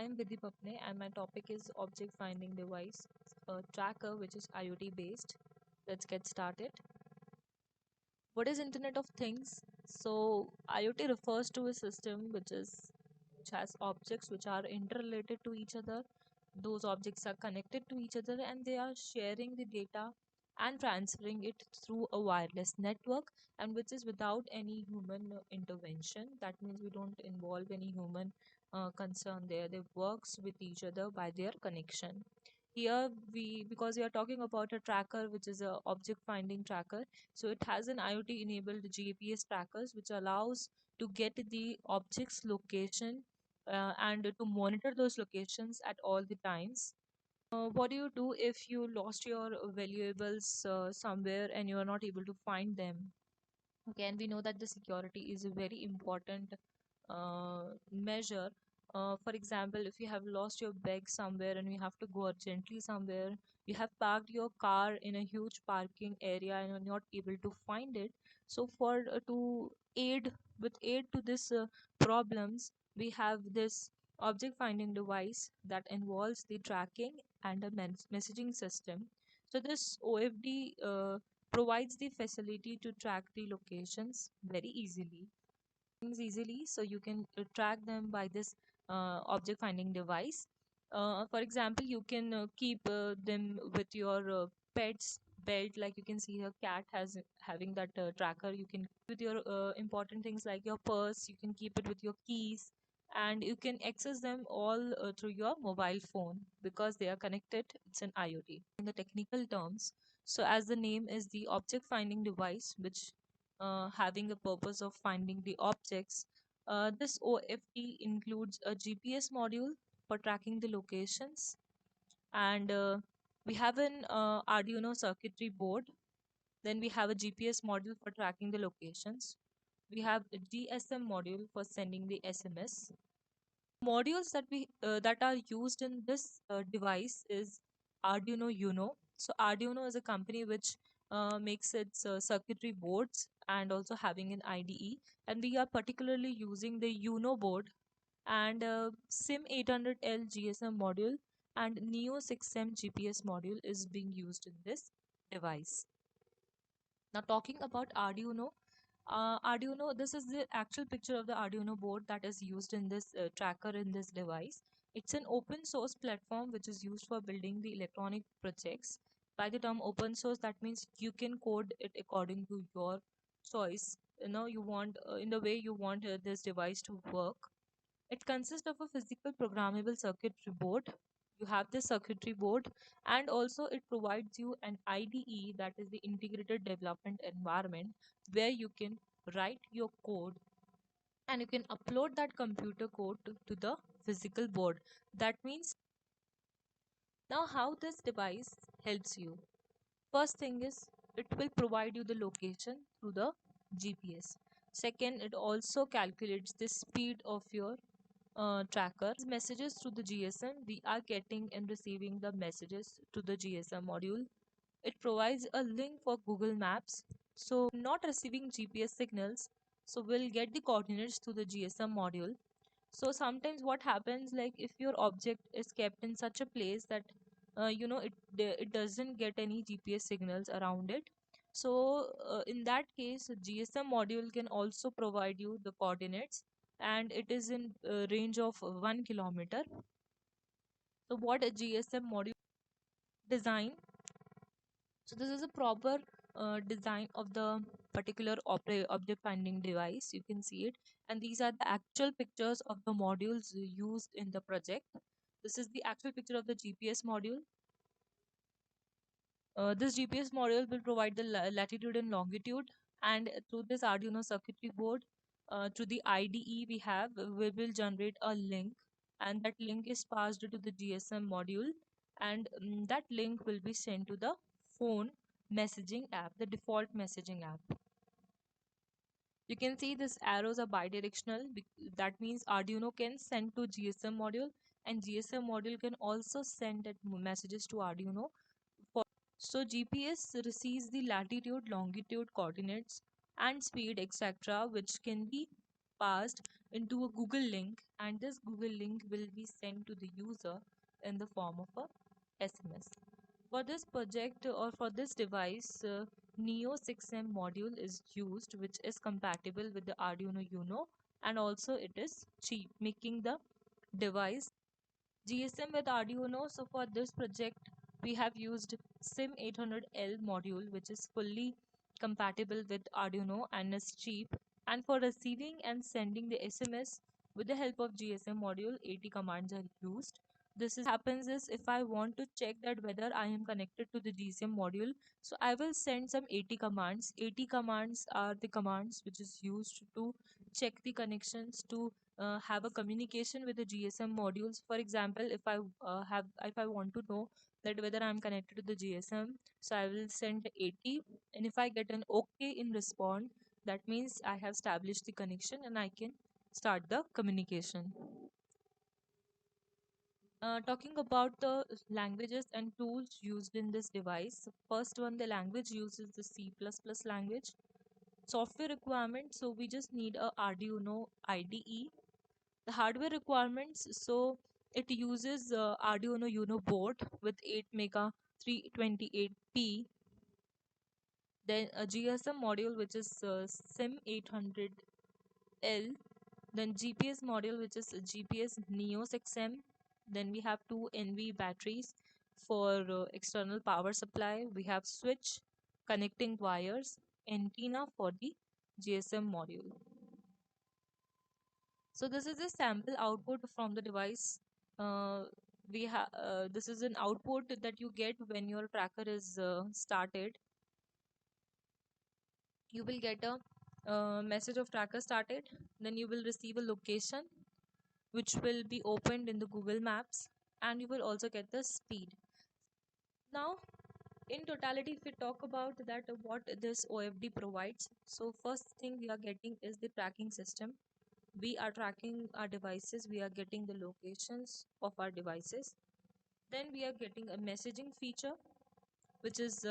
I am Vidhi Papne and my topic is Object Finding Device, a tracker which is IoT based. Let's get started. What is Internet of Things? So IoT refers to a system which has objects which are interrelated to each other. Those objects are connected to each other and they are sharing the data and transferring it through a wireless network, and which is without any human intervention. That means we don't involve any human concern there. They works with each other by their connection. Here we, because we are talking about a tracker which is a object finding tracker, so it has an IoT enabled GPS trackers which allows to get the object's location and to monitor those locations at all the times. What do you do if you lost your valuables somewhere and you are not able to find them? Okay, and we know that the security is a very important measure. For example, if you have lost your bag somewhere and you have to go urgently somewhere, you have parked your car in a huge parking area and you're not able to find it. So for to aid to this problems, we have this object finding device that involves the tracking and a messaging system. So this OFD provides the facility to track the locations very easily, things easily, so you can track them by this object finding device. For example, you can keep them with your pets belt, like you can see a cat has having that tracker. You can with your important things like your purse, you can keep it with your keys, and you can access them all through your mobile phone because they are connected. It's an IoT in the technical terms. So as the name is, the object finding device which having a purpose of finding the objects. This OFD includes a GPS module for tracking the locations, and we have an Arduino circuitry board. Then we have a GPS module for tracking the locations. We have a GSM module for sending the SMS. Modules that are used in this device is Arduino Uno. So Arduino is a company which makes its circuitry boards and also having an IDE, and we are particularly using the Uno board, and SIM 800L GSM module and Neo 6M GPS module is being used in this device. Now talking about Arduino, this is the actual picture of the Arduino board that is used in this tracker in this device. It's an open source platform which is used for building the electronic projects. By the term open source, that means you can code it according to your choice. You know, you want in the way you want this device to work. It consists of a physical programmable circuitry board. You have this circuitry board, and also it provides you an IDE, that is the integrated development environment, where you can write your code and you can upload that computer code to the physical board. That means, now how this device helps you. First thing is, it will provide you the location through the GPS. Second, it also calculates the speed of your tracker. Messages through the GSM, we are getting and receiving the messages to the GSM module. It provides a link for Google Maps. So not receiving GPS signals, so we'll get the coordinates to the GSM module. So sometimes what happens, like if your object is kept in such a place that it doesn't get any GPS signals around it. So in that case, a GSM module can also provide you the coordinates, and it is in range of 1 kilometer. So what a GSM module design? So this is a proper design of the particular object finding device. You can see it, and these are the actual pictures of the modules used in the project. This is the actual picture of the GPS module. This GPS module will provide the latitude and longitude, and through this Arduino circuitry board, through the IDE we will generate a link, and that link is passed to the GSM module, and that link will be sent to the phone messaging app, the default messaging app. You can see these arrows are bidirectional. That means Arduino can send to GSM module, and GSM module can also send that messages to Arduino. So GPS receives the latitude, longitude, coordinates, and speed, etc., which can be passed into a Google link, and this Google link will be sent to the user in the form of a SMS. For this project or for this device, Neo 6M module is used, which is compatible with the Arduino Uno, and also it is cheap, making the device GSM with Arduino. So for this project, we have used SIM 800L module, which is fully compatible with Arduino and is cheap. And for receiving and sending the SMS with the help of GSM module, 80 commands are used. This is happens is if I want to check that whether I am connected to the GSM module, so I will send some 80 commands. 80 commands are the commands which is used to check the connections, to have a communication with the GSM modules. For example, if I want to know that whether I'm connected to the GSM, so I will send 80, and if I get an OK in response, that means I have established the connection and I can start the communication. Talking about the languages and tools used in this device, first one, the language uses the C++ language. Software requirement, so we just need a Arduino IDE. The hardware requirements, so it uses Arduino Uno board with 8 mega 328p, then a GSM module which is SIM 800L, then GPS module which is GPS Neo 6M, then we have two NV batteries for external power supply, we have switch, connecting wires, antenna for the GSM module. So this is a sample output from the device. Uh, we have This is an output that you get when your tracker is started. You will get a message of tracker started. Then you will receive a location which will be opened in the Google Maps, and you will also get the speed. Now, in totality, if we talk about that, what this OFD provides. So first thing we are getting is the tracking system. We are tracking our devices, we are getting the locations of our devices. Then we are getting a messaging feature which is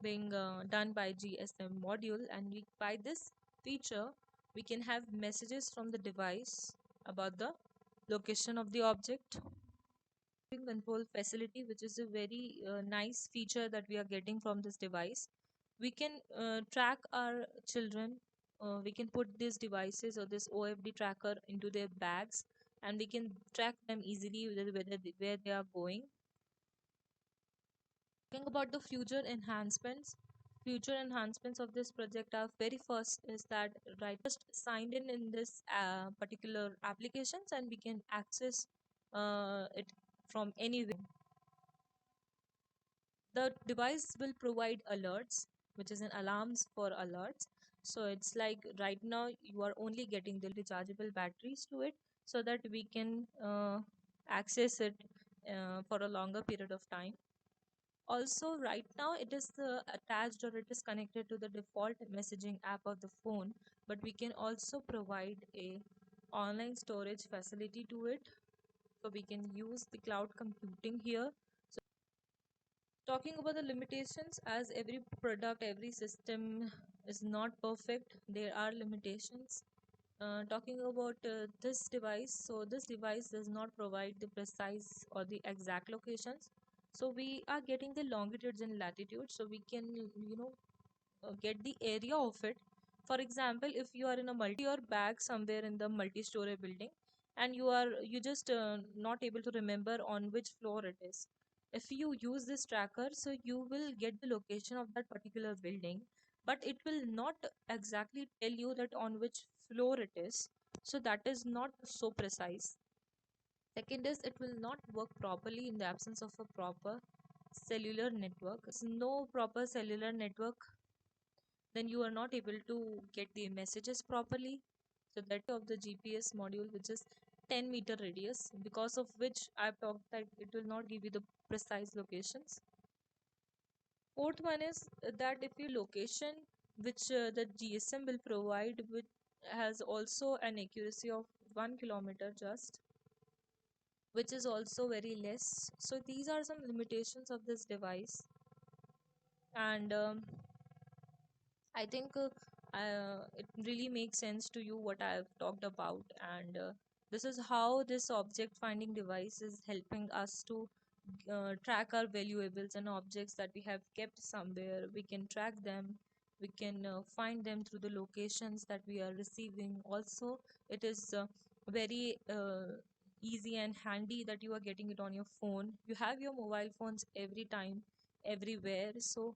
being done by GSM module, and by this feature we can have messages from the device about the location of the object. Control facility, which is a very nice feature that we are getting from this device. We can track our children. We can put these devices or this OFD tracker into their bags, and we can track them easily where they are going. Talking about the future enhancements of this project are, very first is that right just signed in this particular applications, and we can access it from anywhere. The device will provide alerts, which is an alarms for alerts. So it's like right now you are only getting the rechargeable batteries to it, so that we can access it for a longer period of time. Also, right now it is attached, or it is connected to the default messaging app of the phone, but we can also provide a online storage facility to it, so we can use the cloud computing here. So talking about the limitations, as every product, every system is not perfect, there are limitations. Talking about this device, so this device does not provide the precise or the exact locations. So we are getting the longitudes and latitudes, so we can, get the area of it. For example, if you are in a your bag somewhere in the multi-story building, and you just not able to remember on which floor it is. If you use this tracker, so you will get the location of that particular building, but it will not exactly tell you that on which floor it is. So that is not so precise. Second is, it will not work properly in the absence of a proper cellular network. No proper cellular network, then you are not able to get the messages properly. So that of the GPS module, which is 10-meter radius, because of which I've talked that it will not give you the precise locations. Fourth one is that if your location which the GSM will provide, which has also an accuracy of 1 kilometer just, which is also very less. So these are some limitations of this device. And I think it really makes sense to you what I've talked about, and this is how this object finding device is helping us to track our valuables and objects that we have kept somewhere. We can track them, we can find them through the locations that we are receiving. Also, it is very easy and handy that you are getting it on your phone. You have your mobile phones every time, everywhere, so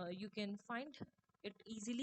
you can find it easily.